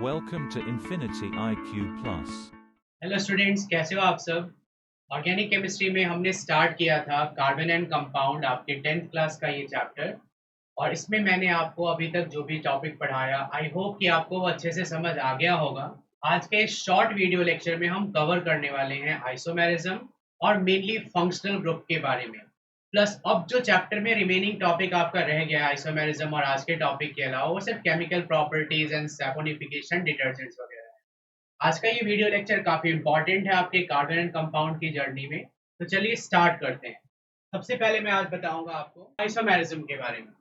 Welcome to Infinity IQ Plus. Hello students, कैसे हो आप सब। ऑर्गेनिक केमिस्ट्री में हमने स्टार्ट किया था कार्बन एंड कंपाउंड, आपके 10th क्लास का ये चैप्टर। और इसमें मैंने आपको अभी तक जो भी टॉपिक पढ़ाया, आई होप कि आपको वो अच्छे से समझ आ गया होगा। आज के इस शॉर्ट वीडियो लेक्चर में हम कवर करने वाले हैं आइसोमेरिज्म और मेनली फंक्शनल ग्रुप के बारे में। प्लस अब जो चैप्टर में रिमेनिंग टॉपिक आपका रह गया आइसोमेरिज्म और आज के टॉपिक के अलावा, वो सिर्फ chemical properties and saponification detergents वगैरह। आज का ये वीडियो लेक्चर काफी इंपॉर्टेंट है आपके कार्बन एंड कंपाउंड की जर्नी में। तो चलिए स्टार्ट करते हैं। सबसे पहले मैं आज बताऊंगा आपको आइसोमेरिज्म के बारे में।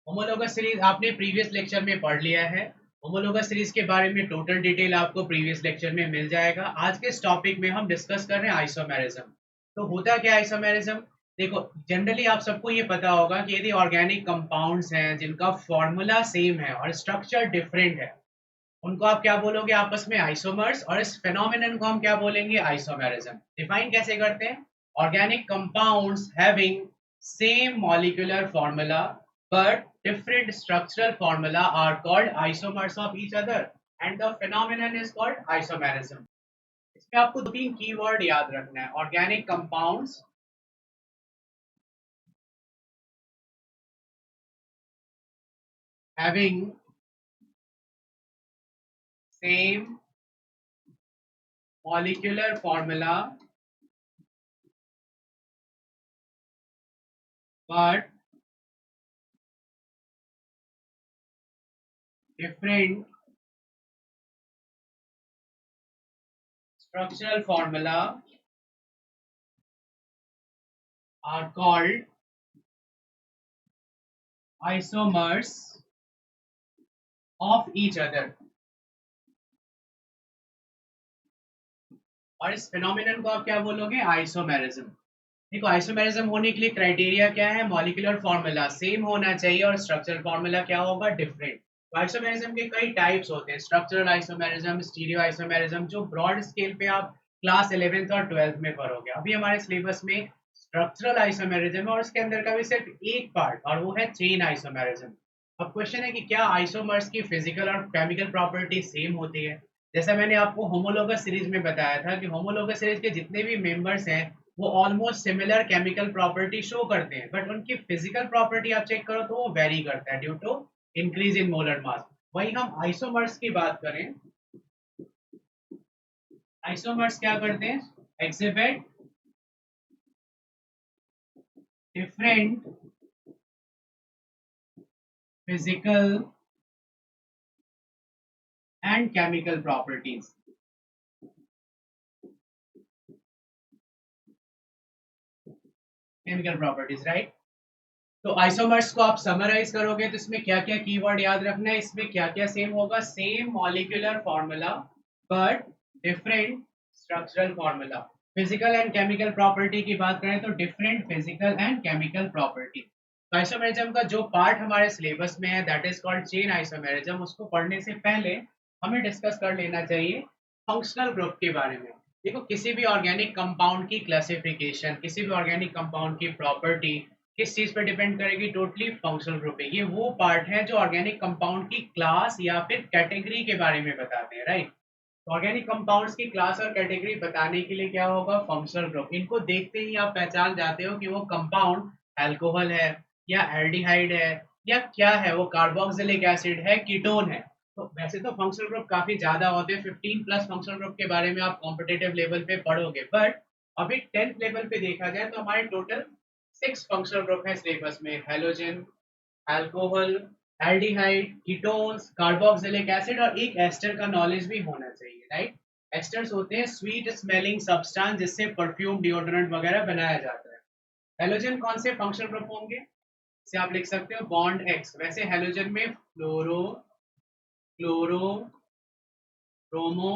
होमोलोगस सीरीज आपने प्रीवियस लेक्चर में पढ़ लिया है। होमोलोगस सीरीज के बारे में टोटल डिटेल आपको प्रीवियस लेक्चर में मिल जाएगा। आज के इस टॉपिक में हम डिस्कस कर रहे हैं आइसोमेरिज्म। तो होता क्या है आइसोमेरिज्म? देखो, जनरली आप सबको ये पता होगा कि यदि ऑर्गेनिक कंपाउंड्स हैं जिनका फॉर्मूला सेम है और स्ट्रक्चर डिफरेंट है, उनको आप क्या बोलोगे आपस में? आइसोमर्स। और इस फेनोमेनन को हम क्या बोलेंगे? आइसोमेरिज्म। डिफाइन कैसे करते हैं? Organic compounds having same molecular formula but different structural formula are called isomers of each other and the phenomenon is called isomerism. इसमें आपको दो तीन कीवर्ड याद रखना है। Organic compounds having same molecular formula but different structural formula are called isomers of each other। और इस phenomenon को आप क्या बोलोगे? आइसोमेरिज्म। देखो, आइसोमेरिज्म होने के लिए क्राइटेरिया क्या है? मॉलिक्यूलर फॉर्मूला सेम होना चाहिए और स्ट्रक्चरल फॉर्मूला क्या होगा? डिफरेंट। तो आइसोमेरिज्म के कई टाइप्स होते हैं, स्ट्रक्चरल आइसोमेरिज्म, स्टीरियो आइसोमेरिज्म, जो ब्रॉड स्केल पे आप क्लास 11th और 12th में पढ़ोगे। अभी हमारे सिलेबस में स्ट्रक्चरल आइसोमेरिज्म है और उसके अंदर का भी सिर्फ एक पार्ट, और वो है चेन आइसोमेरिज्म। अब क्वेश्चन है कि क्या आइसोमर्स की फिजिकल और केमिकल प्रॉपर्टी सेम होती है? जैसा मैंने आपको होमोलोगस सीरीज में बताया था कि होमोलोगस सीरीज के जितने भी मेंबर्स हैं वो almost similar chemical property show करते हैं, बट उनकी फिजिकल प्रॉपर्टी आप चेक करो तो वो वेरी करता है due to increase in molar mass. वही हम आइसोमर्स की बात करें, आइसोमर्स क्या करते हैं? Exhibit different physical and chemical properties. Chemical properties, right. तो आइसोमर्स को आप समराइज करोगे तो इसमें क्या क्या कीवर्ड याद रखना है, इसमें क्या क्या सेम होगा? Same molecular formula but different structural formula. Physical and chemical property की बात करें तो different physical and chemical property. Isomerism का जो पार्ट हमारे सिलेबस में है that is called chain isomerism, उसको पढ़ने से पहले हमें डिस्कस कर लेना चाहिए फंक्शनल ग्रुप के बारे में। देखो, किसी भी ऑर्गेनिक कंपाउंड की क्लासिफिकेशन, किसी भी ऑर्गेनिक कंपाउंड की प्रॉपर्टी किस चीज पे डिपेंड करेगी? टोटली फंक्शनल ग्रुप पे। ये वो पार्ट है जो ऑर्गेनिक कंपाउंड की क्लास या फिर कैटेगरी के बारे में बताते हैं, राइट। तो ऑर्गेनिक कंपाउंड्स की क्लास और कैटेगरी बताने के लिए क्या होगा? Functional group. इनको देखते ही आप पहचान जाते हो कि वो कंपाउंड अल्कोहल है या एल्डिहाइड है या क्या है, वो कार्बोक्सिलिक एसिड है, कीटोन है। तो वैसे तो फंक्शनल ग्रुप काफी ज्यादा होते हैं, 15 प्लस फंक्शनल ग्रुप के बारे में आप कॉम्पिटेटिव लेवल पे पढ़ोगे, बट अभी 10th लेवल पे देखा जाए तो हमारे टोटल 6 फंक्शनल ग्रुप है सिलेबस में। Halogen, alcohol, aldehyde, ketones, carboxylic acid और एक एस्टर का नॉलेज भी होना चाहिए, राइट। एस्टर्स होते हैं स्वीट स्मेलिंग सब्सटेंस जिससे परफ्यूम, डिओड्रेंट वगैरह बनाया जाता है। हेलोजन कौन से फंक्शनल ग्रुप होंगे? इसे आप लिख सकते हो बॉन्ड एक्स। वैसे हेलोजन में फ्लोरो, क्लोरो, ब्रोमो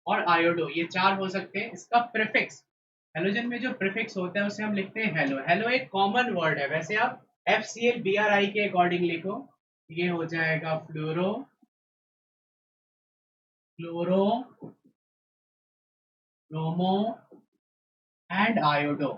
और आयोडो, ये चार हो सकते हैं। इसका प्रीफिक्स, हेलोजन में जो प्रीफिक्स होता है उसे हम लिखते हैं हेलो। हेलो एक कॉमन वर्ड है, वैसे आप FCl BRI के अकॉर्डिंग लिखो, ये हो जाएगा fluoro, chloro, bromo and iodo.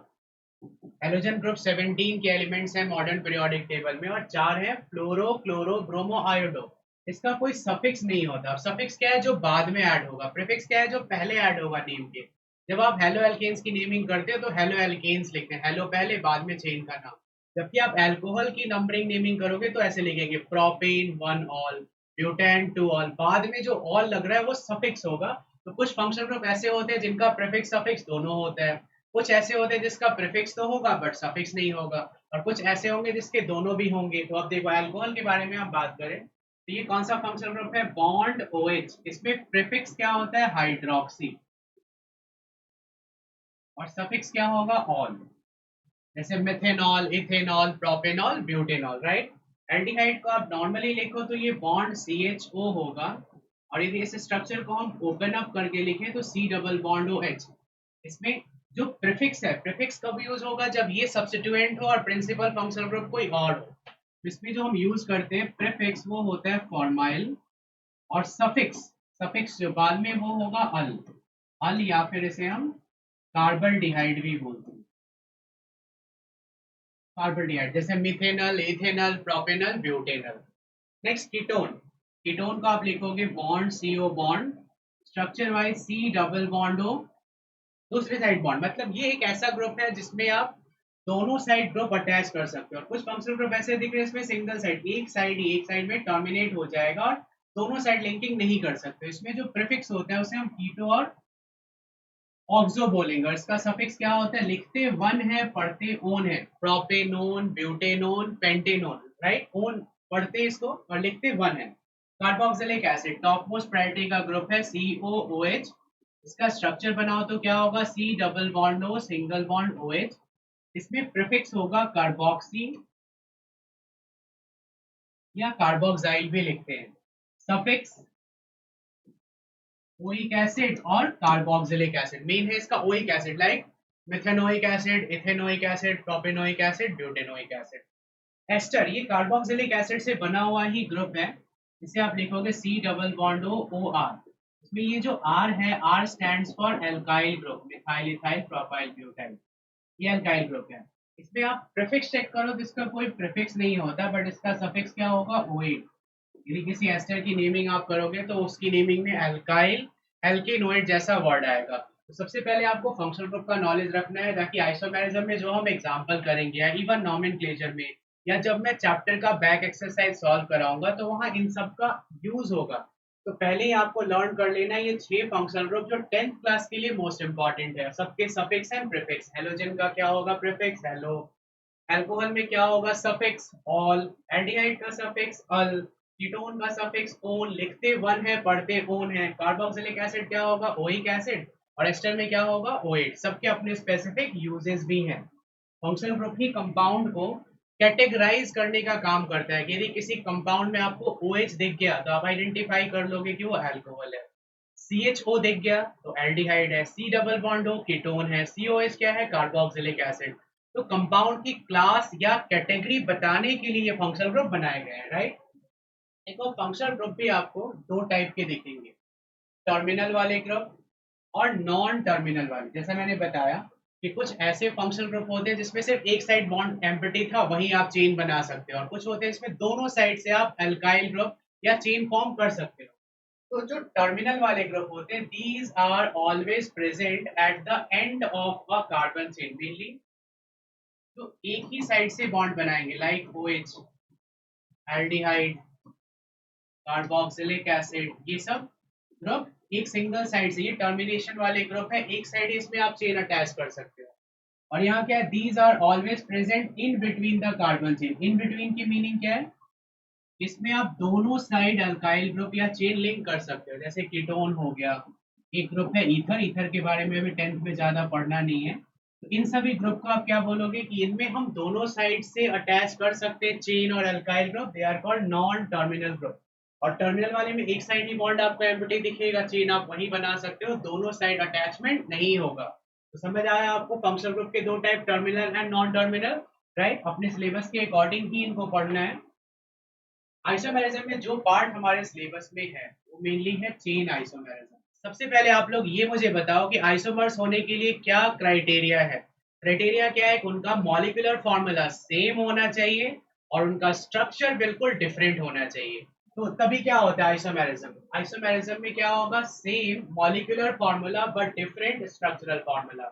Halogen group 17 के एलिमेंट्स हैं मॉडर्न पीरियोडिक टेबल में और चार हैं, फ्लोरो, क्लोरो, ब्रोमो, आयोडो। इसका कोई सफिक्स नहीं होता। सफिक्स क्या है? जो बाद में ऐड होगा। प्रीफिक्स क्या है? जो पहले ऐड होगा नेम के। जब आप हेलो एल्केन्स की नेमिंग करते हो तो हेलो एल्केन्स लिखते हैं, हेलो पहले बाद में चेन का नाम। जबकि आप अल्कोहल की नंबरिंग नेमिंग करोगे तो ऐसे लिखेंगे प्रोपेन 1 ऑल, ब्यूटेन 2 ऑल, बाद में जो ऑल लग रहा है वो सफिक्स होगा। तो कुछ फंक्शनल ग्रुप ऐसे होते हैं जिनका प्रीफिक्स सफिक्स दोनों होता है, कुछ ऐसे होते हैं जिसका प्रीफिक्स तो होगा बट सफिक्स नहीं होगा, और कुछ ऐसे होंगे जिसके दोनों भी होंगे। तो अब देखो अल्कोहल के बारे में आप बात करें तो ये कौन सा फंक्शनल ग्रुप है? Bond OH। इसमें प्रीफिक्स क्या होता है? हाइड्रोक्सी, और सफिक्स क्या होगा? ऑल। जैसे methanol, ethanol, propanol, butanol, right. Aldehyde को आप नॉर्मली लिखो तो ये बॉन्ड CHO होगा, और यदि इस स्ट्रक्चर को हम ओपन अप करके लिखें तो C डबल बॉन्ड OH। इसमें जो प्रीफिक्स है, प्रीफिक्स कब यूज होगा? जब ये सब्स्टिट्यूएंट हो और प्रिंसिपल फंक्शनल ग्रुप कोई और हो। इसमें जो हम यूज करते हैं प्रीफिक्स वो होता है फॉर्माइल, और सफिक्स, सफिक्स जो बाद में वो होगा अल, अल या फिर इसे हम कार्बन डिहाइड भी बोलते हैं। कार्बन डिहाइड जैसे methanal, ethanal, propanal, butanal. Next ketone. Ketone को आप लिखोगे bond CO bond, structure wise C double bond O, दूसरी साइड बॉन्ड। मतलब ये एक ऐसा ग्रुप है जिसमें आप दोनों साइड ग्रुप अटैच कर सकते हो। और कुछ फंक्शनल ग्रुप ऐसे दिख रहे हैं इसमें सिंगल साइड, एक साइड ही एक साइड में टर्मिनेट हो जाएगा और दोनों साइड लिंकिंग नहीं कर सकते। इसमें जो प्रीफिक्स होता है उसे हम कीटो और ऑक्सो बोलेंगे, और इसका सफिक्स क्या होता है? लिखते वन है पढ़ते ओन है, propanone, butanone, pentanone, right. One पढ़ते इसको और लिखते वन है। Carboxylic acid top most priority का ग्रुप है COOH। इसका स्ट्रक्चर बनाओ तो क्या होगा? C double bond O single bond OH। इसमें प्रीफिक्स होगा कार्बोक्सी या कार्बोक्साइल भी लिखते हैं। सफिक्स ओइक एसिड और कार्बोक्सिलिक एसिड। मेन है इसका oic acid, like methanoic acid, ethanoic acid, propanoic acid, butanoic acid. Ester ये कार्बोक्सिलिक एसिड से बना हुआ ही ग्रुप है। इसे आप लिखोगे C double bond O OR। इसमें ये जो R है, R stands for alkyl group, methyl, ethyl, propyl, butyl, ये एल्काइल ग्रुप है। इसमें आप प्रीफिक्स चेक करो तो इसका कोई प्रीफिक्स नहीं होता, बट इसका सफिक्स क्या होगा? OH। यदि किसी एस्टर की नेमिंग आप करोगे तो उसकी नेमिंग में एल्काइल, एल्केनोइड जैसा वर्ड आएगा। तो सबसे पहले आपको फंक्शनल ग्रुप का नॉलेज रखना है, ताकि आइसोमेरिज्म में जो हम एग्जांपल करेंगे या इवन नोमेनक्लेचर में, या जब मैं चैप्टर का बैक एक्सरसाइज सॉल्व कराऊंगा तो वहां इन सब का यूज होगा। तो पहले ही आपको लर्न कर लेना है ये 6 फंक्शनल ग्रुप जो 10th क्लास के लिए मोस्ट इंपॉर्टेंट है। सबके सफिक्स एंड प्रीफिक्स। हेलोजन का क्या होगा? Prefix hello. अल्कोहल में क्या होगा? Suffix all. एल्डिहाइड का सफिक्स अल। कीटोन का सफिक्स ओन, लिखते वन है पढ़ते ओन है। कार्बोक्सिलिक एसिड क्या होगा? Oic acid. और एस्टर में क्या होगा? ओएट। सबके अपने स्पेसिफिक यूजेस भी हैं। फंक्शनल ग्रुप ही कंपाउंड को कैटेगराइज करने का काम करता है कि यदि किसी कंपाउंड में आपको OH दिख गया तो आप आइडेंटिफाई कर लोगे कि वो अल्कोहल है। CHO दिख गया तो एल्डिहाइड है। C double bond O ketone है। COH क्या है? Carboxylic acid. तो कंपाउंड की क्लास या कैटेगरी बताने के लिए फंक्शनल ग्रुप बनाए गए हैं, राइट। देखो फंक्शनल ग्रुप भी आपको दो टाइप के दिखेंगे, टर्मिनल वाले ग्रुप और नॉन टर्मिनल वाले। जैसा मैंने बताया कि कुछ ऐसे फंक्शनल ग्रुप होते हैं जिसमें सिर्फ एक साइड बॉन्ड एम्प्टी था, वहीं आप चेन बना सकते हो, और कुछ होते हैं इसमें दोनों साइड से आप अल्काइल ग्रुप या चेन फॉर्म कर सकते हो। तो जो टर्मिनल वाले ग्रुप होते हैं, these are always present at the end of a carbon chain, mainly जो एक ही साइड से बॉन्ड बनाएंगे, like OH, aldehyde, carboxylic acid, ये सब ग्रुप एक सिंगल साइड से, ये टर्मिनेशन वाले ग्रुप है, एक साइड इसमें आप चेन अटैच कर सकते हो। और यहाँ क्या है? These are always present in between the carbon chain. In between की मीनिंग क्या है? इसमें आप दोनों साइड अल्काइल ग्रुप या चेन लिंक कर सकते हो। जैसे कीटोन हो गया, एक ग्रुप है ईथर, ईथर के बारे में अभी 10th में ज्यादा पढ़ना नहीं है। तो इन सभी ग्रुप को आप क्या बोलोगे कि इनमें हम दोनों साइड से अटैच कर सकते हैं चेन और alkyl group, they are called non terminal group. और टर्मिनल वाले में एक साइड ही बॉन्ड आपको एम्प्टी दिखेगा, चेन आप वही बना सकते हो, दोनों साइड अटैचमेंट नहीं होगा। तो समझ आया आपको फंक्शनल ग्रुप के दो type, terminal and non terminal, right. अपने सिलेबस के अकॉर्डिंग ही इनको पढ़ना है। आइसोमेरिज्म में जो पार्ट हमारे सिलेबस में है वो मेनली है चेन आइसोमेरिज्म। सबसे पहले आप लोग ये मुझे बताओ कि आइसोमर्स होने के लिए क्या क्राइटेरिया है। क्राइटेरिया क्या है? उनका मॉलिक्यूलर फॉर्मूला सेम होना चाहिए और उनका स्ट्रक्चर बिल्कुल डिफरेंट होना चाहिए। तो तभी क्या होता है आइसोमेरिज्म? आइसोमेरिज्म में क्या होगा? Same molecular formula but different structural formula.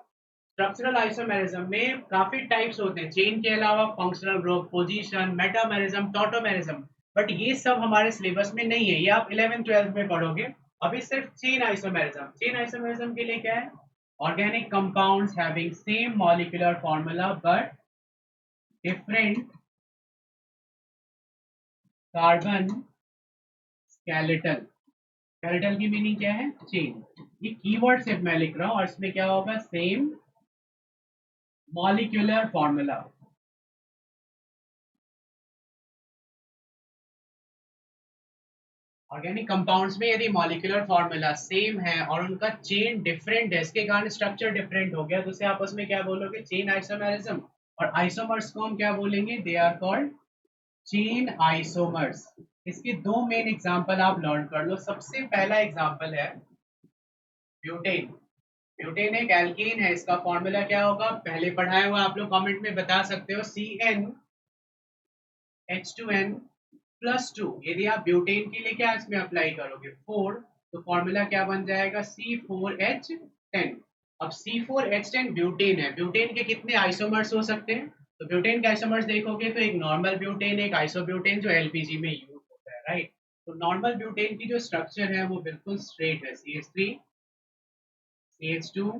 Structural isomerism में काफी टाइप्स होते हैं, चेन के अलावा functional group, position, metamerism, tautomerism, but ये सब हमारे सिलेबस में नहीं है, ये आप 11th 12th में पढ़ोगे। अभी सिर्फ चेन आइसोमेरिज्म। चेन आइसोमेरिज्म के लिए क्या है? Organic compounds having same molecular formula but different carbon skeletal. Skeletal की मीनिंग क्या है? चेन। ये कीवर्ड सिर्फ मैं लिख रहा हूँ और इसमें क्या होगा? Same molecular formula. Organic compounds में यदि मॉलिक्यूलर फॉर्मूला सेम है और उनका चेन डिफरेंट है, इसके कारण स्ट्रक्चर डिफरेंट हो गया, तो उसे आपस में क्या बोलोगे? Chain isomerism. और आइसोमर्स को हम क्या बोलेंगे? They are called chain isomers. इसके दो मेन एग्जांपल आप लर्न कर लो। सबसे पहला एग्जांपल है ब्यूटेन। ब्यूटेन एक एल्कीन है, इसका फॉर्मूला क्या होगा? पहले पढ़ाया हुआ, आप लोग कमेंट में बता सकते हो। CnH2n +2। यदि आप ब्यूटेन के लिए क्या इसमें अप्लाई करोगे? 4, तो फॉर्मूला क्या बन जाएगा? C4H10। अब C4H10 ब्यूटेन है, ब्यूटेन के कितने आइसोमर्स हो सकते हैं? तो ब्यूटेन के आइसोमर्स देखोगे तो एक नॉर्मल ब्यूटेन, एक आइसोब्यूटेन जो एलपीजी में यूज होता है, राइट? तो नॉर्मल ब्यूटेन की जो स्ट्रक्चर है वो बिल्कुल स्ट्रेट है, CH3 CH2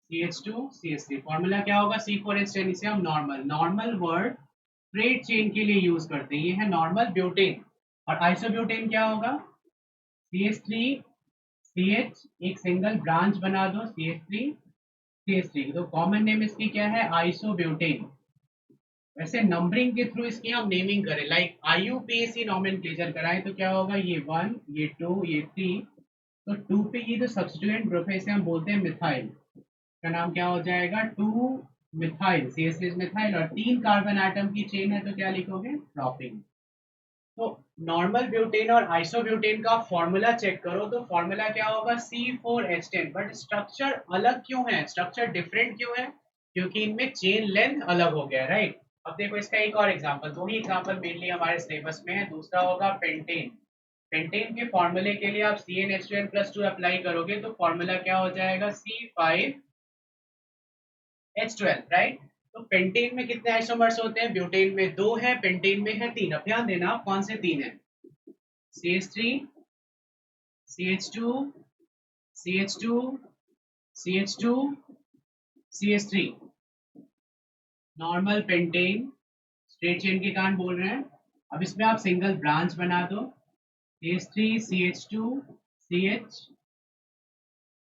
CH2 CH3। Formula क्या होगा? C4H10। इसे हम normal, normal word straight chain के लिए यूज करते हैं, ये है नॉर्मल ब्यूटेन। और आइसोब्यूटेन क्या होगा? CH3 CH, एक सिंगल ब्रांच बना दो, CH3 CH3, तो कॉमन नेम इसकी क्या है? आइसोब्यूटेन। वैसे नंबरिंग के थ्रू इसकी हम नेमिंग करें, लाइक IUPAC नॉमेनक्लेचर कराएं तो क्या होगा? ये 1, ये 2, ये 3। तो 2 पे ये जो सब्स्टिट्यूएंट ग्रुप है इसे हम बोलते हैं मिथाइल, का नाम क्या हो जाएगा? 2 मिथाइल, CH3 मिथाइल। और 3 कार्बन एटम की चेन है तो क्या लिखोगे? प्रोपिन। तो नॉर्मल ब्यूटेन और आइसोब्यूटेन का फॉर्मूला चेक करो तो फॉर्मूला क्या होगा? C4H10। बट स्ट्रक्चर अलग क्यों है? स्ट्रक्चर डिफरेंट क्यों है? क्योंकि इनमें चेन लेंथ अलग हो गया, राइट? अब देखो इसका एक और एग्जांपल, दो ही एग्जांपल मेनली हमारे सिलेबस में है। दूसरा होगा पेंटेन। पेंटेन के फॉर्मूले के लिए आप CnH2n+2 अप्लाई करोगे तो फॉर्मूला क्या हो जाएगा? C5H12, right? तो पेंटेन में कितने आइसोमर्स होते हैं? ब्यूटेन में 2 है, पेंटेन में है 3। अब ध्यान देना आप कौन से 3 है? CH3 CH2 CH2 CH2 CH3। Normal pentane straight chain के कारण बोल रहे हैं। अब इसमें आप सिंगल ब्रांच बना दो, CH3 CH2 CH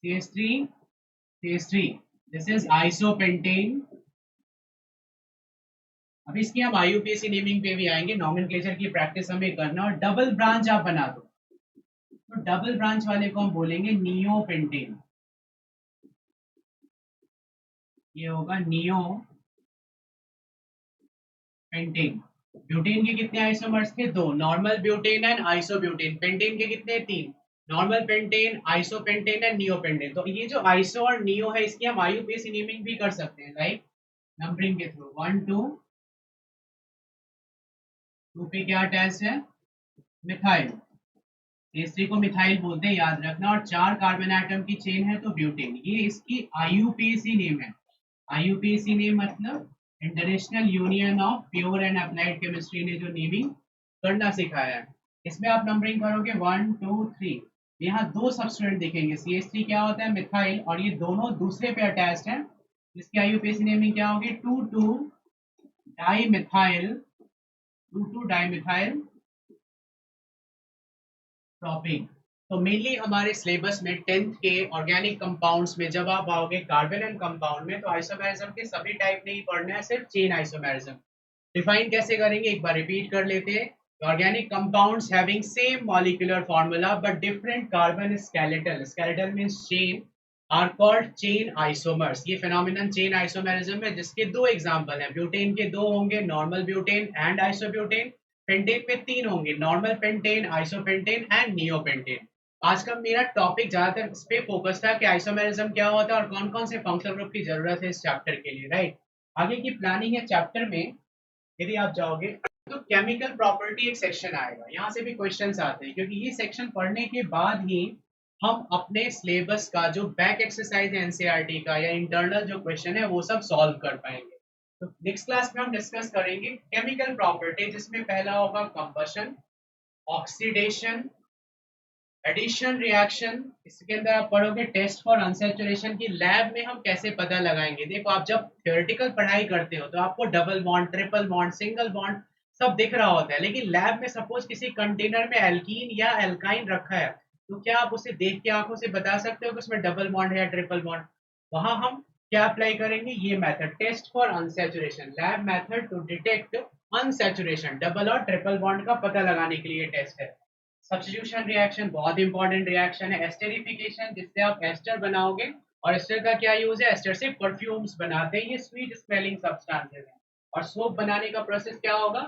CH3 CH3। This is isopentane. अब इसकी हम IUPAC नेमिंग पे भी आएंगे, नॉमेनक्लेचर की प्रैक्टिस हमें करना। और डबल ब्रांच आप बना दो तो डबल ब्रांच वाले को हम बोलेंगे नियोपेंटेन। ये होगा नियो पेंटेन। ब्यूटेन के कितने आइसोमर्स थे? 2, normal butane and isobutane. Pentane के कितने? 3, normal pentane, isopentane and neopentane. तो ये जो आइसो और नियो है इसकी हम IUPAC नेमिंग भी कर सकते हैं, लाइक नंबरिंग के थ्रू। 1 2, 2 पे क्या अटैच है? मिथाइल। CH3 को मिथाइल बोलते हैं, याद रखना। और 4 कार्बन एटम की चेन है तो ब्यूटेन। ये इसकी IUPAC नेम है। IUPAC नेम मतलब international union of pure and applied chemistry ने जो नेमिंग करना सिखाया है। इसमें आप नंबरिंग करोगे 1 2 3। यहाँ दो सब्स्टिट्यूएंट दिखेंगे, CH3 क्या होता है? मिथाइल, और ये दोनों दूसरे पे अटैच्ड है, जिसकी IUPAC नेमिंग क्या होगी? 2 2 di methyl, 2 2 di methyl topic. तो मेनली हमारे सिलेबस में 10th के ऑर्गेनिक कंपाउंड्स में जब आप आओगे कार्बन एंड कंपाउंड में, तो आइसोमेरिज्म के सभी टाइप नहीं पढ़ना है, सिर्फ चेन आइसोमेरिज्म। डिफाइन कैसे करेंगे एक बार रिपीट कर लेते हैं। Organic compounds having same molecular formula but different carbon skeletal, skeletal means chain, are called chain isomers. ये फिनोमिनन चेन आइसोमेरिज्म है, जिसके दो एग्जांपल हैं। ब्यूटेन के दो होंगे, normal butane and isobutane. Pentane में 3 होंगे, normal pentane, isopentane and neopentane. आज का मेरा टॉपिक ज्यादातर इस पे फोकस था कि आइसोमेरिज्म क्या होता है और कौन कौन से फंक्शनल ग्रुप की जरूरत है इस चैप्टर के लिए, राइट? आगे की प्लानिंग है चैप्टर में। यदि आप जाओगे तो केमिकल प्रॉपर्टी एक सेक्शन आएगा, यहाँ से भी क्वेश्चंस आते हैं क्योंकि ये सेक्शन पढ़ने के बाद ही हम अपने सिलेबस का जो बैक एक्सरसाइज है एनसीईआरटी का या इंटरनल जो क्वेश्चन है वो सब सॉल्व कर पाएंगे। तो नेक्स्ट क्लास में हम डिस्कस करेंगे केमिकल प्रॉपर्टी, जिसमें पहला होगा कंबशन, ऑक्सीडेशन, एडिशन रिएक्शन। इसके अंदर आप पढ़ोगे टेस्ट फॉर अनसैचुरेशन की लैब में हम कैसे पता लगाएंगे। देखो आप जब थ्योरेटिकल पढ़ाई करते हो तो आपको double bond, triple bond, single bond सब दिख रहा होता है, लेकिन लैब में सपोज किसी कंटेनर में एल्कीन या एल्काइन रखा है तो क्या आप उसे देख के आंखों से बता सकते हो कि उसमें डबल बॉन्ड है या ट्रिपल बॉन्ड। वहां हम क्या अप्लाई करेंगे, ये method test for unsaturation, lab method to detect unsaturation, double और ट्रिपल बॉन्ड का पता लगाने के लिए टेस्ट है। सब्स्टिट्यूशन रिएक्शन बहुत इंपॉर्टेंट रिएक्शन है। एस्टरिफिकेशन, जिससे आप एस्टर बनाओगे, और एस्टर का क्या यूज है, एस्टर से परफ्यूम्स बनाते हैं, ये स्वीट स्मेलिंग सब्सटेंसेस हैं। और सोप बनाने का प्रोसेस क्या होगा,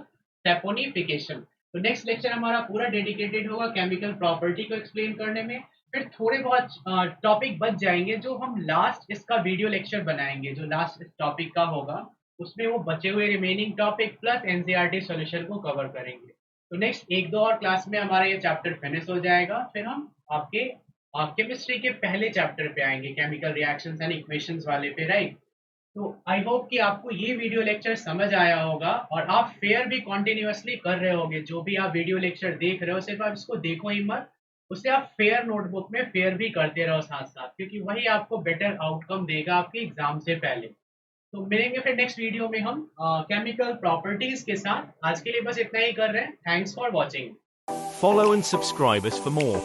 सैपोनिफिकेशन। तो नेक्स्ट लेक्चर हमारा पूरा डेडिकेटेड होगा केमिकल प्रॉपर्टी को एक्सप्लेन करने में। फिर थोड़े बहुत टॉपिक बच जाएंगे जो हम लास्ट इसका वीडियो लेक्चर बनाएंगे, जो लास्ट इस टॉपिक का होगा उसमें वो बचे हुए remaining topic plus NCERT solution को कवर करेंगे। तो नेक्स्ट 1-2 और क्लास में हमारा ये चैप्टर फिनिश हो जाएगा, फिर हम आपके केमिस्ट्री के पहले चैप्टर पे आएंगे, केमिकल रिएक्शंस एंड इक्वेशंस वाले पे, राइट। तो आई होप कि आपको ये वीडियो लेक्चर समझ आया होगा और आप फेयर भी कॉन्टिन्यूसली कर रहे होगे। जो भी आप वीडियो लेक्चर देख रहे हो सिर्फ आप इसको देखो ही मत, उसे आप फेयर नोटबुक में फेयर भी करते रहो साथ साथ, क्योंकि वही आपको बेटर आउटकम देगा आपके एग्जाम से पहले। तो मिलेंगे फिर नेक्स्ट वीडियो में हम केमिकल प्रॉपर्टीज के साथ। आज के लिए बस इतना ही कर रहे हैं। Thanks for watching. Follow and subscribe us for more.